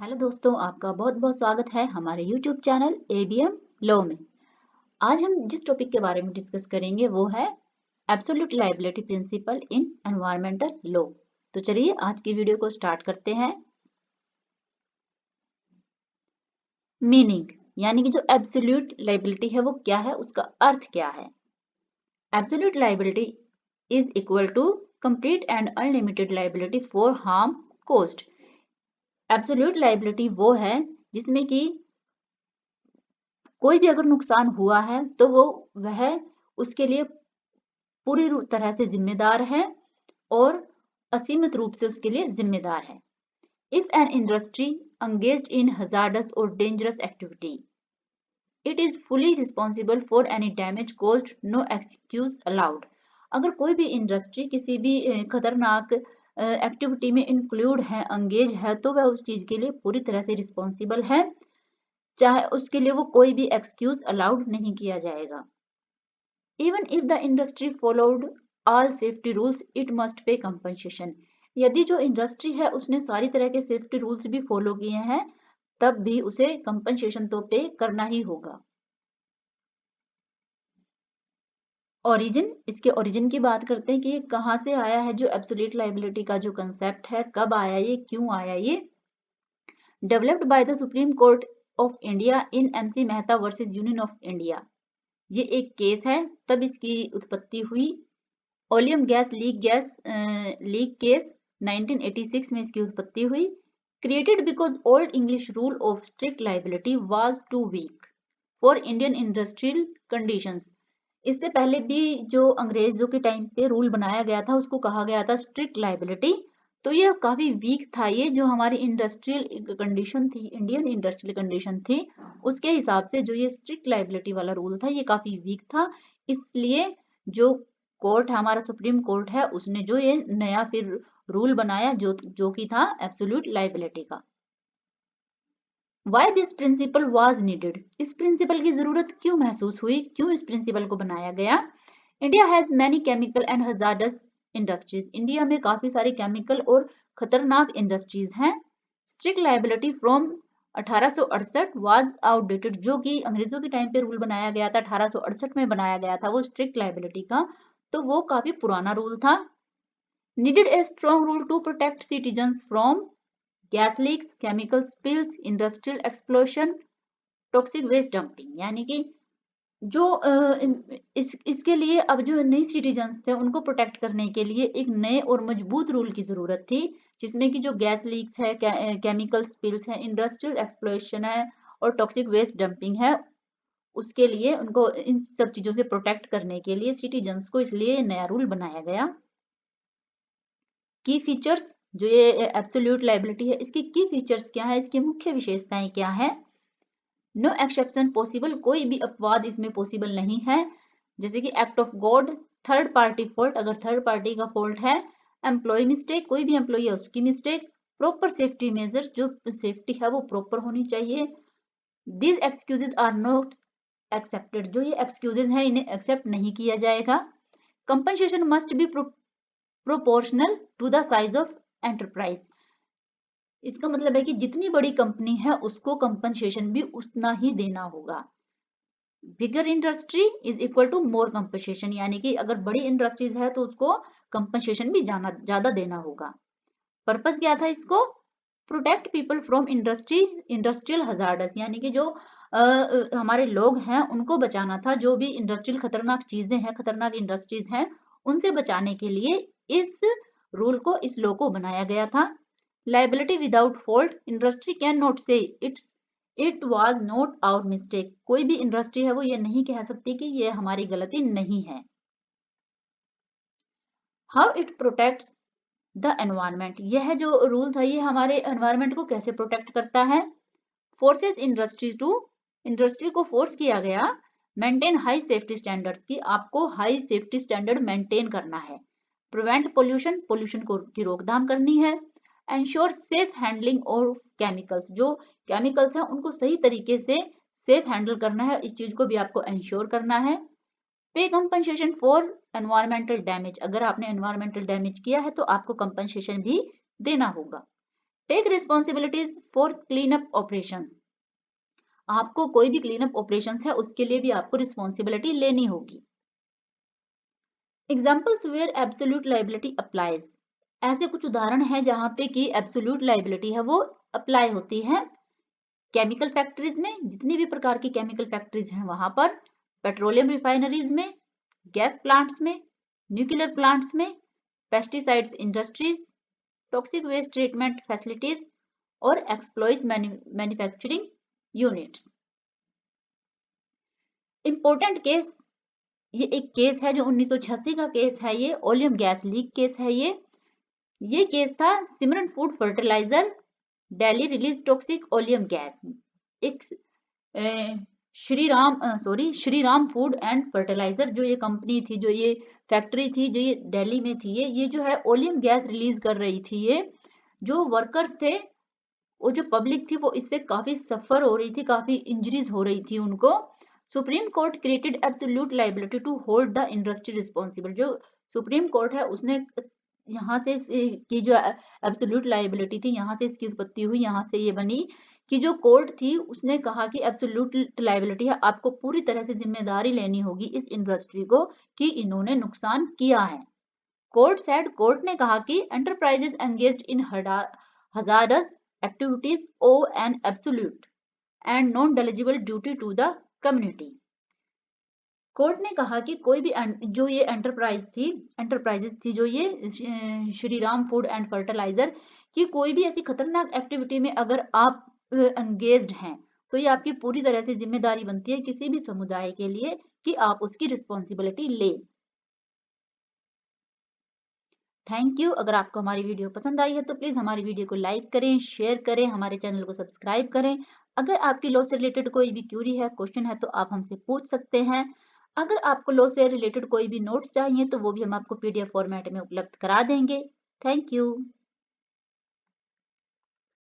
Hello दोस्तों, आपका बहुत बहुत स्वागत है हमारे YouTube चैनल ABM लॉ में। आज हम जिस टॉपिक के बारे में डिस्कस करेंगे वो है एब्सोल्यूट लायबिलिटी प्रिंसिपल इन एनवायरमेंटल लॉ। तो चलिए आज की वीडियो को स्टार्ट करते हैं। मीनिंग यानी कि जो एब्सोल्यूट लायबिलिटी है वो क्या है, उसका अर्थ क्या है। Absolute liability is equal to complete and unlimited liability for harm caused. Absolute liability वो है जिसमें कि कोई भी अगर नुकसान हुआ है तो वह उसके लिए पूरी तरह से जिम्मेदार है और असीमित रूप से उसके लिए जिम्मेदार है। If an industry engaged in hazardous or dangerous activity, it is fully responsible for any damage caused, no excuse allowed। अगर कोई भी इंडस्ट्री किसी भी खतरनाक एक्टिविटी में इंक्लूड है, अंगेज है, तो वह उस चीज के लिए पूरी तरह से रिस्पॉन्सिबल है, चाहे उसके लिए वो कोई भी एक्सक्यूज अलाउड नहीं किया जाएगा। Even if the industry followed all safety rules, it must pay compensation। यदि जो इंडस्ट्री है उसने सारी तरह के सेफ्टी रूल्स भी फॉलो किए हैं, तब भी उसे कंपनसेशन तो पे करना ही होगा। ओरिजिन, इसके ओरिजिन की बात करते हैं कि ये कहाँ से आया है। जो एब्सोल्यूट लायबिलिटी का जो कंसेप्ट है, कब आया ये, क्यों आया ये। Developed by the supreme court of India in MC Mehta versus union of India. ये एक केस है, तब इसकी उत्पत्ति हुई। ओलियम गैस लीक केस 1986 में इसकी उत्पत्ति हुई। Created because old English rule of strict liability was too weak for Indian industrial conditions. इससे पहले भी जो अंग्रेजों के टाइम पे रूल बनाया गया था उसको कहा गया था स्ट्रिक्ट लायबिलिटी। तो ये काफी वीक था, ये जो हमारी इंडस्ट्रियल कंडीशन थी, इंडियन इंडस्ट्रियल कंडीशन थी, उसके हिसाब से जो ये स्ट्रिक्ट लायबिलिटी वाला रूल था ये काफी वीक था। इसलिए जो कोर्ट है, हमारा सुप्रीम कोर्ट है, उसने जो ये नया फिर रूल बनाया जो कि था एब्सोल्यूट लायबिलिटी का। Why this principle was needed, इस प्रिंसिपल की जरूरत क्यों महसूस हुई, क्यों इस प्रिंसिपल को बनाया गया। India has many chemical and hazardous industries. India में काफी सारी केमिकल और खतरनाक इंडस्ट्रीज हैं। Strict liability from 1868 was outdated, जो कि अंग्रेजों के टाइम पे रूल बनाया गया था, 1868 में बनाया गया था वो स्ट्रिक्ट लायबिलिटी का, तो वो काफी पुराना रूल था। Needed a strong rule to protect citizens from gas leaks, chemical spills, industrial explosion, toxic waste dumping. यानी कि जो इसके लिए अब जो नई सिटीजन्स थे उनको प्रोटेक्ट करने के लिए एक नए और मजबूत रूल की जरूरत थी, जिसमें कि जो गैस लीक्स है, केमिकल स्पिल्स है, इंडस्ट्रियल एक्सप्लोरेशन है और टॉक्सिक वेस्ट डंपिंग है, उसके लिए उनको इन सब चीजों से प्रोटेक्ट करने के लिए सिटीजन्स को इसलिए नया रूल बनाया गया। की फीचर्स, जो ये एब्सोल्यूट लायबिलिटी है, इसकी की फीचर्स क्या है, इसकी मुख्य विशेषताएं क्या है। नो एक्सेप्शन पॉसिबल, कोई भी अपवाद इसमें पॉसिबल नहीं है। जैसे कि act of God, third party fault, अगर थर्ड पार्टी का फॉल्ट है, एम्प्लॉय मिस्टेक, कोई भी एम्प्लॉय है उसकी मिस्टेक, प्रॉपर सेफ्टी मेजर्स, जो सेफ्टी है वो प्रॉपर होनी चाहिए। These excuses are not accepted, जो ये एक्सक्यूजेज हैं इन्हें एक्सेप्ट नहीं किया जाएगा। Compensation must be proportional to the size of enterprise. इसका मतलब है कि जितनी बड़ी कंपनी है उसको कंपनसेशन भी उतना ही देना होगा। Bigger industry is equal to more compensation, यानी कि अगर बड़ी इंडस्ट्रीज है तो उसको कंपनसेशन भी ज्यादा देना होगा। पर्पस क्या था इसको, protect people from industrial hazardous, यानी कि जो हमारे लोग हैं उनको बचाना था, जो भी इंडस्ट्रियल खतरनाक चीजें हैं, खतरनाक इंडस्ट्रीज हैं, उनसे बचाने के लिए इस रूल को, इस लॉ को बनाया गया था। Liability without fault, industry can not say it was not our mistake, कोई भी इंडस्ट्री है वो ये नहीं कह सकती कि ये हमारी गलती नहीं है। How it protects the environment, यह जो रूल था ये हमारे एनवायरमेंट को कैसे प्रोटेक्ट करता है। फोर्सेस इंडस्ट्री को फोर्स किया गया मेंटेन हाई सेफ्टी स्टैंडर्ड्स, की आपको हाई सेफ्टी स्टैंडर्ड मेंटेन करना है। प्रिवेंट पोल्यूशन को की रोकथाम करनी है। Ensure safe handling of chemicals, जो केमिकल्स हैं उनको सही तरीके से सेफ हैंडल करना है, इस चीज को भी आपको एंश्योर करना है। पे कंपनसेशन फॉर एनवायरमेंटल डैमेज, अगर आपने एनवायरमेंटल डैमेज किया है तो आपको कंपनसेशन भी देना होगा। Take responsibilities for clean up operations, आपको कोई भी क्लीन अप ऑपरेशंस है उसके लिए भी आपको रिस्पॉन्सिबिलिटी लेनी होगी। Examples where absolute liability applies, ऐसे कुछ उदाहरण हैं जहां पे कि एब्सोल्यूट लाइबिलिटी है वो अप्लाई होती है। केमिकल फैक्ट्रीज में, जितनी भी प्रकार की केमिकल फैक्ट्रीज हैं वहां पर, पेट्रोलियम रिफाइनरीज में, गैस प्लांट्स में, न्यूक्लियर प्लांट्स में, pesticides industries, toxic waste treatment facilities और explosives manufacturing units. Important case, ये एक केस है जो 1986 का केस है, ये ओलियम गैस लीक केस है। ये केस था Shriram food fertiliser Delhi release toxic oleum gas. एक श्रीराम फूड एंड फर्टिलाइजर जो ये कंपनी थी, जो ये फैक्ट्री थी, जो ये दिल्ली में थी, ये जो है ओलियम गैस रिलीज कर रही थी। ये जो वर्कर्स थे, वो जो पब्लिक थी, वो इससे काफी सफर हो रही थी, काफी इंजरीज हो रही थी उनको। Supreme Court created absolute liability to hold the industry responsible, जो सुप्रीम कोर्ट है उसने यहाँ से की जो एब्सोल्यूट लायबिलिटी थी, यहाँ से इसकी उत्पत्ति हुई, यहाँ से ये बनी कि जो कोर्ट थी उसने कहा कि एब्सोल्यूट लायबिलिटी है, आपको पूरी तरह से जिम्मेदारी लेनी होगी इस इंडस्ट्री को कि इन्होंने नुकसान किया है। कोर्ट ने कहा कि enterprises engaged in hazardous activities owe an absolute and non delegable duty to the community. Court ने कहा कि कोई भी जो ये एंटरप्राइजेस थी जो ये श्रीराम फूड एंड फर्टिलाइजर की कोई भी ऐसी खतरनाक एक्टिविटी में अगर आप एंगेज्ड हैं तो ये आपकी पूरी तरह से जिम्मेदारी बनती है किसी भी समुदाय के लिए कि आप उसकी रिस्पॉन्सिबिलिटी ले। Thank you. अगर आपको हमारी वीडियो पसंद आई है तो प्लीज हमारी वीडियो को लाइक करें, शेयर करें, हमारे चैनल को सब्सक्राइब करें। अगर आपकी लॉ से रिलेटेड कोई भी क्यूरी है, क्वेश्चन है, तो आप हमसे पूछ सकते हैं। अगर आपको लॉ से रिलेटेड कोई भी नोट्स चाहिए तो वो भी हम आपको PDF फॉर्मेट में उपलब्ध करा देंगे। Thank you.